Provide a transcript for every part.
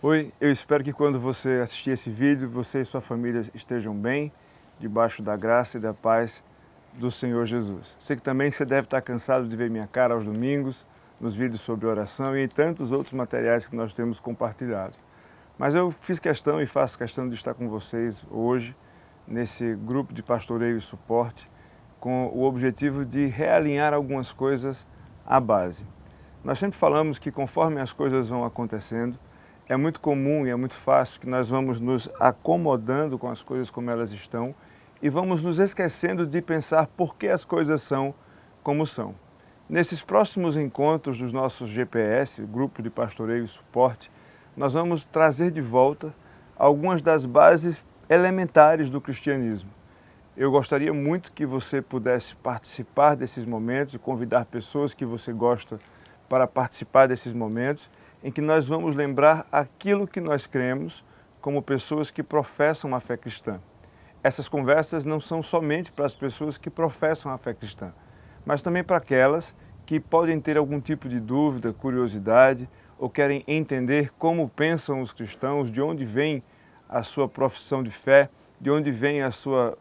Oi, eu espero que quando você assistir esse vídeo, você e sua família estejam bem, debaixo da graça e da paz do Senhor Jesus. Sei que também você deve estar cansado de ver minha cara aos domingos, nos vídeos sobre oração e em tantos outros materiais que nós temos compartilhado. Mas eu fiz questão e faço questão de estar com vocês hoje, nesse grupo de pastoreio e suporte, com o objetivo de realinhar algumas coisas à base. Nós sempre falamos que conforme as coisas vão acontecendo, é muito comum e é muito fácil que nós vamos nos acomodando com as coisas como elas estão e vamos nos esquecendo de pensar por que as coisas são como são. Nesses próximos encontros dos nossos GPS, Grupo de Pastoreio e Suporte, nós vamos trazer de volta algumas das bases elementares do cristianismo. Eu gostaria muito que você pudesse participar desses momentos e convidar pessoas que você gosta para participar desses momentos em que nós vamos lembrar aquilo que nós cremos como pessoas que professam a fé cristã. Essas conversas não são somente para as pessoas que professam a fé cristã, mas também para aquelas que podem ter algum tipo de dúvida, curiosidade ou querem entender como pensam os cristãos, de onde vem a sua profissão de fé, de onde vem a sua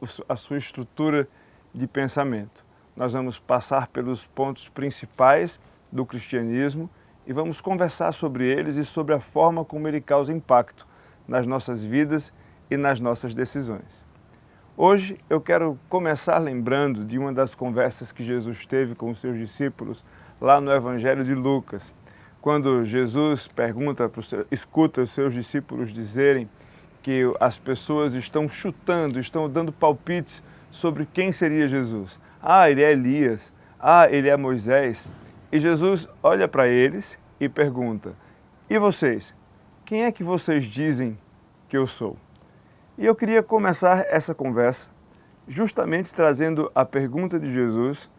estrutura de pensamento. Nós vamos passar pelos pontos principais do cristianismo e vamos conversar sobre eles e sobre a forma como ele causa impacto nas nossas vidas e nas nossas decisões. Hoje eu quero começar lembrando de uma das conversas que Jesus teve com os seus discípulos lá no Evangelho de Lucas, quando Jesus escuta os seus discípulos dizerem que as pessoas estão chutando, estão dando palpites sobre quem seria Jesus. Ah, ele é Elias. Ah, ele é Moisés. E Jesus olha para eles e pergunta: e vocês? Quem é que vocês dizem que eu sou? E eu queria começar essa conversa justamente trazendo a pergunta de Jesus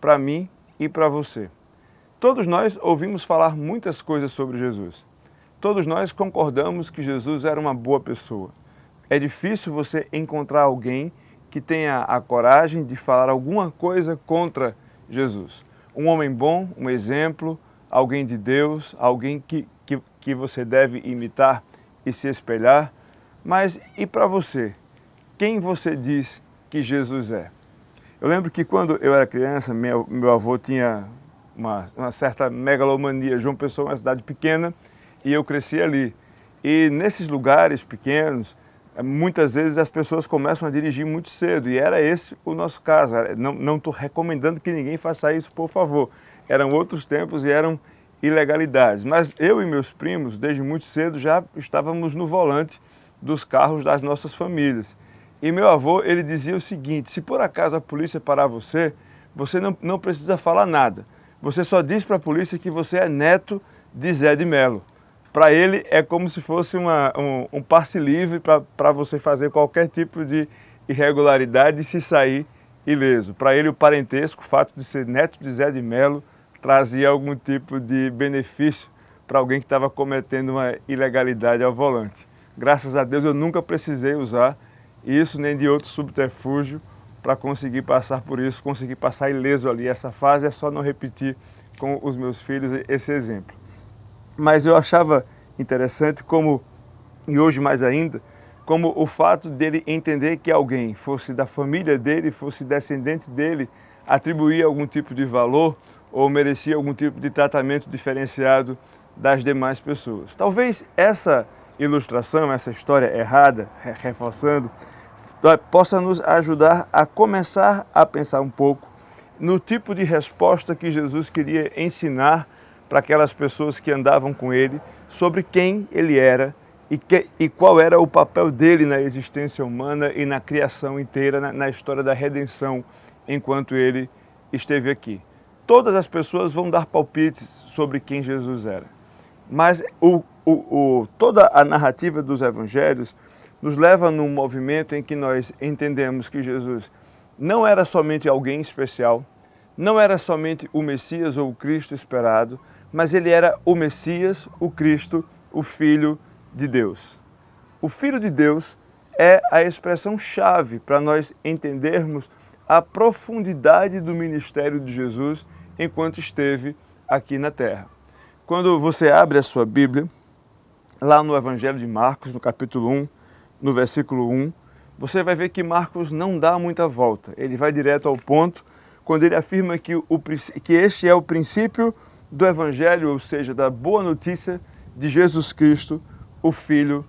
para mim e para você. Todos nós ouvimos falar muitas coisas sobre Jesus. Todos nós concordamos que Jesus era uma boa pessoa. É difícil você encontrar alguém que tenha a coragem de falar alguma coisa contra Jesus. Um homem bom, um exemplo, alguém de Deus, alguém que você deve imitar e se espelhar. Mas e para você? Quem você diz que Jesus é? Eu lembro que quando eu era criança, meu avô tinha uma certa megalomania. João Pessoa é uma cidade pequena e eu cresci ali. E nesses lugares pequenos, muitas vezes as pessoas começam a dirigir muito cedo, e era esse o nosso caso. Não estou recomendando que ninguém faça isso, por favor. Eram outros tempos e eram ilegalidades. Mas eu e meus primos, desde muito cedo, já estávamos no volante dos carros das nossas famílias. E meu avô, ele dizia o seguinte: se por acaso a polícia parar você, você não precisa falar nada. Você só diz para a polícia que você é neto de Zé de Melo. Para ele é como se fosse um passe livre para você fazer qualquer tipo de irregularidade e se sair ileso. Para ele o parentesco, o fato de ser neto de Zé de Melo, trazia algum tipo de benefício para alguém que estava cometendo uma ilegalidade ao volante. Graças a Deus eu nunca precisei usar isso nem de outro subterfúgio para conseguir passar por isso, conseguir passar ileso ali. Essa fase é só não repetir com os meus filhos esse exemplo. Mas eu achava interessante como, e hoje mais ainda, como o fato dele entender que alguém fosse da família dele, fosse descendente dele, atribuía algum tipo de valor ou merecia algum tipo de tratamento diferenciado das demais pessoas. Talvez essa ilustração, essa história errada, reforçando, possa nos ajudar a começar a pensar um pouco no tipo de resposta que Jesus queria ensinar para aquelas pessoas que andavam com ele sobre quem ele era e qual era o papel dele na existência humana e na criação inteira, na história da redenção, enquanto ele esteve aqui. Todas as pessoas vão dar palpites sobre quem Jesus era, mas toda a narrativa dos evangelhos nos leva num movimento em que nós entendemos que Jesus não era somente alguém especial, não era somente o Messias ou o Cristo esperado, mas ele era o Messias, o Cristo, o Filho de Deus. O Filho de Deus é a expressão-chave para nós entendermos a profundidade do ministério de Jesus enquanto esteve aqui na Terra. Quando você abre a sua Bíblia, lá no Evangelho de Marcos, no capítulo 1, no versículo 1, você vai ver que Marcos não dá muita volta. Ele vai direto ao ponto quando ele afirma que este é o princípio do Evangelho, ou seja, da boa notícia de Jesus Cristo, o Filho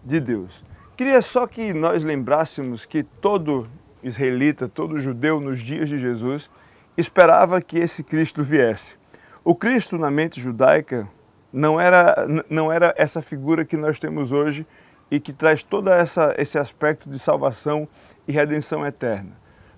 de Deus. Queria só que nós lembrássemos que todo israelita, todo judeu nos dias de Jesus esperava que esse Cristo viesse. O Cristo na mente judaica não era essa figura que nós temos hoje e que traz todo esse aspecto de salvação e redenção eterna.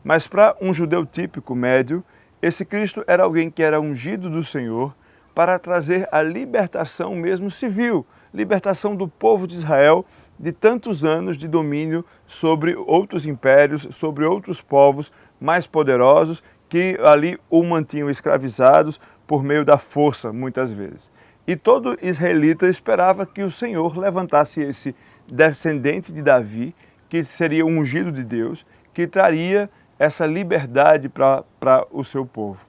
Mas para um judeu típico médio, esse Cristo era alguém que era ungido do Senhor para trazer a libertação mesmo civil, libertação do povo de Israel de tantos anos de domínio sobre outros impérios, sobre outros povos mais poderosos que ali o mantinham escravizados por meio da força, muitas vezes. E todo israelita esperava que o Senhor levantasse esse descendente de Davi, que seria o ungido de Deus, que traria essa liberdade para o seu povo.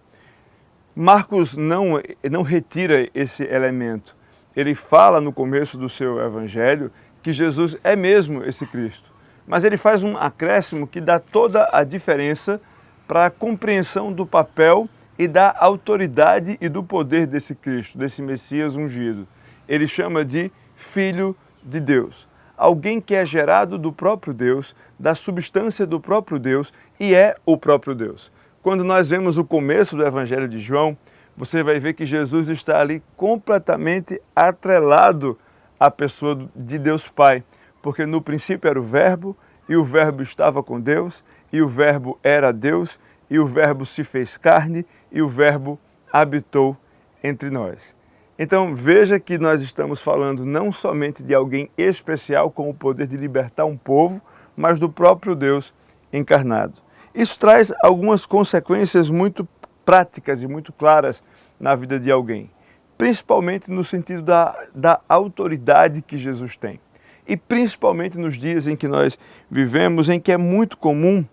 Marcos não retira esse elemento. Ele fala no começo do seu evangelho que Jesus é mesmo esse Cristo. Mas ele faz um acréscimo que dá toda a diferença para a compreensão do papel e da autoridade e do poder desse Cristo, desse Messias ungido. Ele chama de Filho de Deus. Alguém que é gerado do próprio Deus, da substância do próprio Deus e é o próprio Deus. Quando nós vemos o começo do Evangelho de João, você vai ver que Jesus está ali completamente atrelado à pessoa de Deus Pai, porque no princípio era o Verbo, e o Verbo estava com Deus, e o Verbo era Deus, e o Verbo se fez carne, e o Verbo habitou entre nós. Então veja que nós estamos falando não somente de alguém especial com o poder de libertar um povo, mas do próprio Deus encarnado. Isso traz algumas consequências muito práticas e muito claras na vida de alguém, principalmente no sentido da autoridade que Jesus tem. E principalmente nos dias em que nós vivemos, em que é muito comum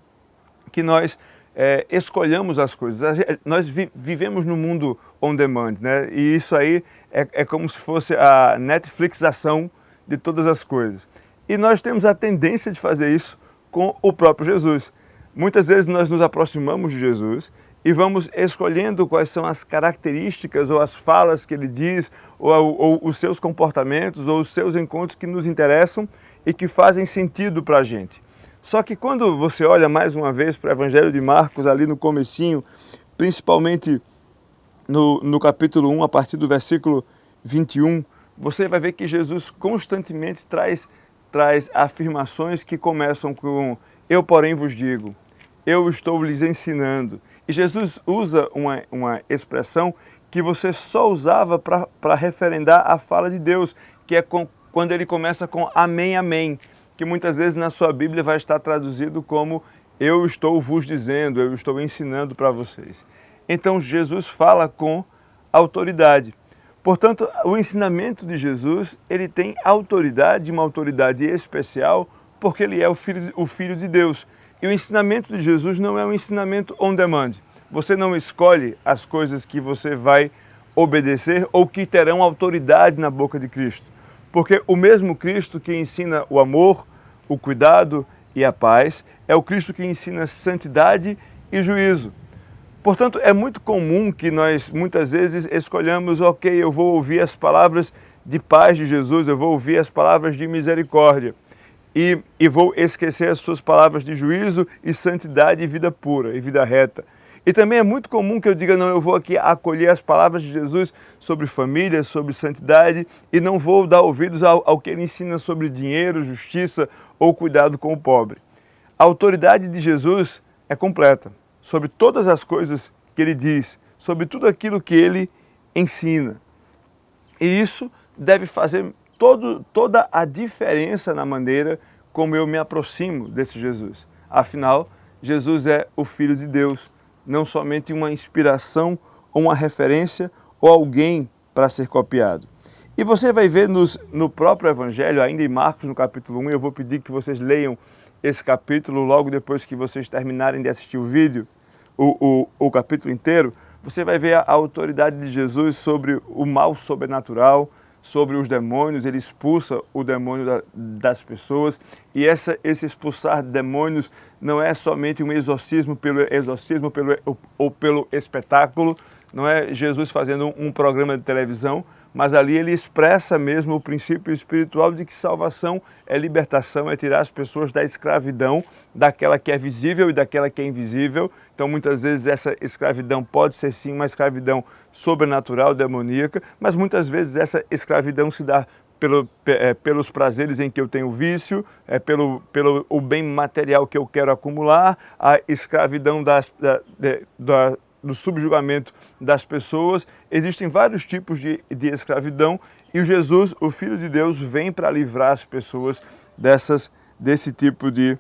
que nós escolhamos as coisas. Nós vivemos no mundo on demand, né? E isso aí é como se fosse a Netflixação de todas as coisas. E nós temos a tendência de fazer isso com o próprio Jesus. Muitas vezes nós nos aproximamos de Jesus e vamos escolhendo quais são as características ou as falas que ele diz, ou os seus comportamentos, ou os seus encontros que nos interessam e que fazem sentido para a gente. Só que quando você olha mais uma vez para o Evangelho de Marcos, ali no comecinho, principalmente no capítulo 1, a partir do versículo 21, você vai ver que Jesus constantemente traz afirmações que começam com "eu, porém, vos digo", "eu estou lhes ensinando". E Jesus usa uma expressão que você só usava para referendar a fala de Deus, que é quando ele começa com "amém, amém", que muitas vezes na sua Bíblia vai estar traduzido como "eu estou vos dizendo", "eu estou ensinando para vocês". Então Jesus fala com autoridade. Portanto, o ensinamento de Jesus, ele tem autoridade, uma autoridade especial, porque ele é o Filho de Deus. E o ensinamento de Jesus não é um ensinamento on demand. Você não escolhe as coisas que você vai obedecer ou que terão autoridade na boca de Cristo. Porque o mesmo Cristo que ensina o amor, o cuidado e a paz, é o Cristo que ensina santidade e juízo. Portanto, é muito comum que nós muitas vezes escolhamos, ok, eu vou ouvir as palavras de paz de Jesus, eu vou ouvir as palavras de misericórdia e vou esquecer as suas palavras de juízo e santidade e vida pura e vida reta. E também é muito comum que eu diga, não, eu vou aqui acolher as palavras de Jesus sobre família, sobre santidade e não vou dar ouvidos ao que ele ensina sobre dinheiro, justiça ou cuidado com o pobre. A autoridade de Jesus é completa sobre todas as coisas que ele diz, sobre tudo aquilo que ele ensina. E isso deve fazer toda a diferença na maneira como eu me aproximo desse Jesus. Afinal, Jesus é o Filho de Deus, não somente uma inspiração ou uma referência ou alguém para ser copiado. E você vai ver no próprio Evangelho, ainda em Marcos, no capítulo 1, eu vou pedir que vocês leiam esse capítulo logo depois que vocês terminarem de assistir o vídeo, o capítulo inteiro. Você vai ver a autoridade de Jesus sobre o mal sobrenatural, sobre os demônios, ele expulsa o demônio das pessoas, e esse expulsar demônios não é somente um exorcismo ou pelo espetáculo, não é Jesus fazendo um programa de televisão, mas ali ele expressa mesmo o princípio espiritual de que salvação é libertação, é tirar as pessoas da escravidão, daquela que é visível e daquela que é invisível. Então, muitas vezes, essa escravidão pode ser sim uma escravidão sobrenatural, demoníaca, mas muitas vezes essa escravidão se dá pelos prazeres em que eu tenho vício, pelo o bem material que eu quero acumular, a escravidão do subjugamento das pessoas. Existem vários tipos de escravidão e o Jesus, o Filho de Deus, vem para livrar as pessoas desse tipo de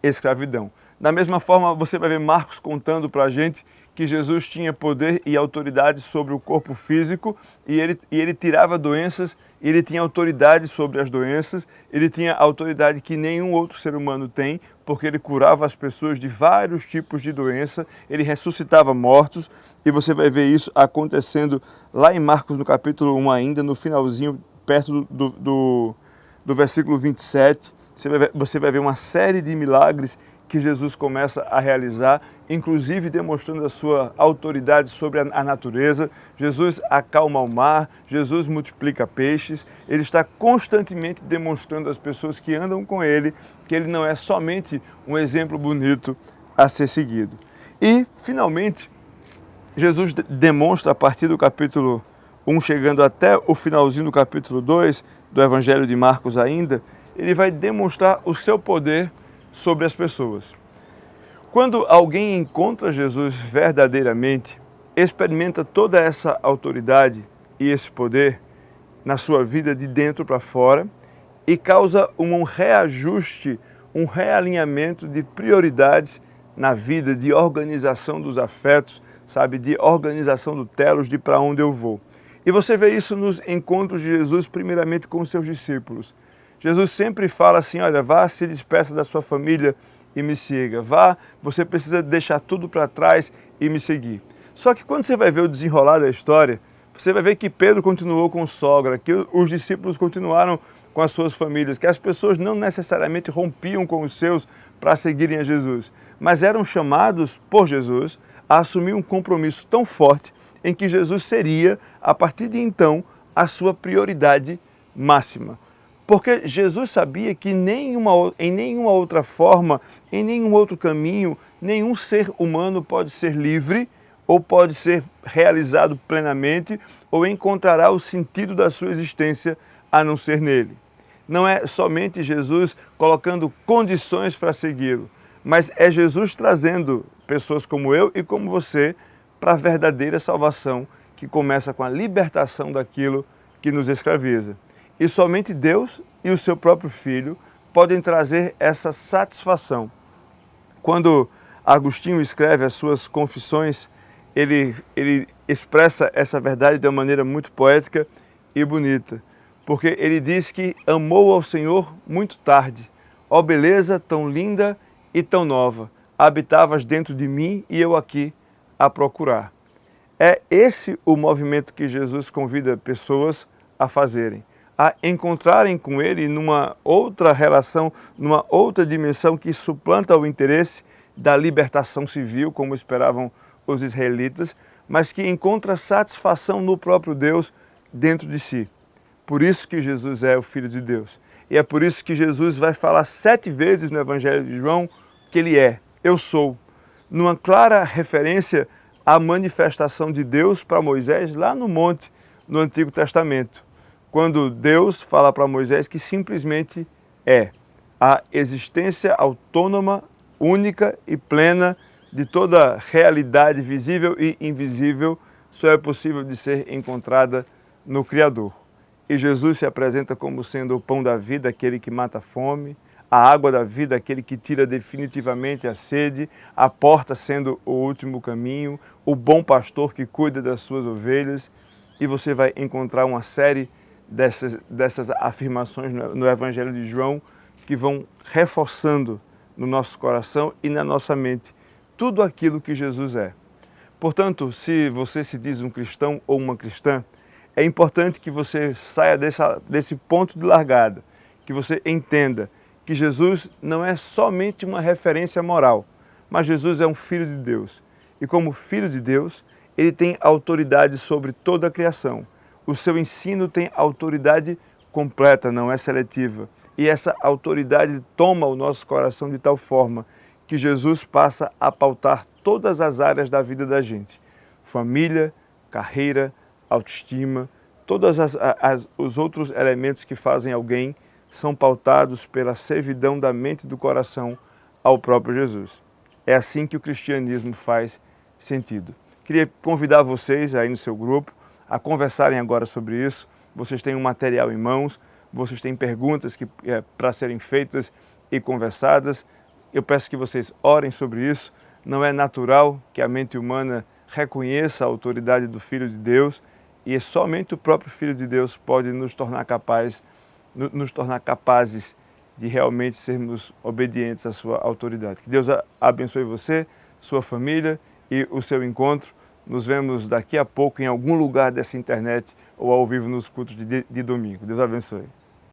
escravidão. Da mesma forma, você vai ver Marcos contando para a gente que Jesus tinha poder e autoridade sobre o corpo físico e ele tirava doenças, ele tinha autoridade sobre as doenças, ele tinha autoridade que nenhum outro ser humano tem, porque ele curava as pessoas de vários tipos de doença, ele ressuscitava mortos, e você vai ver isso acontecendo lá em Marcos no capítulo 1 ainda, no finalzinho, perto do versículo 27, você vai ver uma série de milagres que Jesus começa a realizar, inclusive demonstrando a sua autoridade sobre a natureza. Jesus acalma o mar, Jesus multiplica peixes, ele está constantemente demonstrando às pessoas que andam com ele que ele não é somente um exemplo bonito a ser seguido. E, finalmente, Jesus demonstra a partir do capítulo 1, chegando até o finalzinho do capítulo 2 do Evangelho de Marcos ainda, ele vai demonstrar o seu poder sobre as pessoas. Quando alguém encontra Jesus verdadeiramente, experimenta toda essa autoridade e esse poder na sua vida de dentro para fora e causa um reajuste, um realinhamento de prioridades na vida, de organização dos afetos, sabe, de organização do telos, de para onde eu vou. E você vê isso nos encontros de Jesus, primeiramente com os seus discípulos. Jesus sempre fala assim, olha, vá, se despeça da sua família e me siga. Vá, você precisa deixar tudo para trás e me seguir. Só que quando você vai ver o desenrolar da história, você vai ver que Pedro continuou com sogra, que os discípulos continuaram com as suas famílias, que as pessoas não necessariamente rompiam com os seus para seguirem a Jesus, mas eram chamados por Jesus a assumir um compromisso tão forte em que Jesus seria, a partir de então, a sua prioridade máxima. Porque Jesus sabia que em nenhuma outra forma, em nenhum outro caminho, nenhum ser humano pode ser livre ou pode ser realizado plenamente ou encontrará o sentido da sua existência a não ser nele. Não é somente Jesus colocando condições para segui-lo, mas é Jesus trazendo pessoas como eu e como você para a verdadeira salvação que começa com a libertação daquilo que nos escraviza. E somente Deus e o seu próprio Filho podem trazer essa satisfação. Quando Agostinho escreve as suas confissões, ele expressa essa verdade de uma maneira muito poética e bonita, porque ele diz que amou ao Senhor muito tarde. Ó beleza tão linda e tão nova, habitavas dentro de mim e eu aqui a procurar. É esse o movimento que Jesus convida pessoas a fazerem, a encontrarem com Ele numa outra relação, numa outra dimensão que suplanta o interesse da libertação civil, como esperavam os israelitas, mas que encontra satisfação no próprio Deus dentro de si. Por isso que Jesus é o Filho de Deus. E é por isso que Jesus vai falar 7 vezes no Evangelho de João que Ele é, eu sou, numa clara referência à manifestação de Deus para Moisés lá no monte, no Antigo Testamento, quando Deus fala para Moisés que simplesmente é a existência autônoma, única e plena de toda realidade visível e invisível, só é possível de ser encontrada no Criador. E Jesus se apresenta como sendo o pão da vida, aquele que mata a fome, a água da vida, aquele que tira definitivamente a sede, a porta sendo o último caminho, o bom pastor que cuida das suas ovelhas. E você vai encontrar uma série dessas afirmações no Evangelho de João que vão reforçando no nosso coração e na nossa mente tudo aquilo que Jesus é. Portanto, se você se diz um cristão ou uma cristã, é importante que você saia desse ponto de largada, que você entenda que Jesus não é somente uma referência moral, mas Jesus é um Filho de Deus. E como Filho de Deus, ele tem autoridade sobre toda a criação. O seu ensino tem autoridade completa, não é seletiva. E essa autoridade toma o nosso coração de tal forma que Jesus passa a pautar todas as áreas da vida da gente. Família, carreira, autoestima, todos os outros elementos que fazem alguém são pautados pela servidão da mente e do coração ao próprio Jesus. É assim que o cristianismo faz sentido. Queria convidar vocês aí no seu grupo a conversarem agora sobre isso. Vocês têm um material em mãos, vocês têm perguntas para serem feitas e conversadas. Eu peço que vocês orem sobre isso. Não é natural que a mente humana reconheça a autoridade do Filho de Deus e somente o próprio Filho de Deus pode nos tornar capazes de realmente sermos obedientes à sua autoridade. Que Deus abençoe você, sua família e o seu encontro. Nos vemos daqui a pouco em algum lugar dessa internet ou ao vivo nos cultos de domingo. Deus abençoe.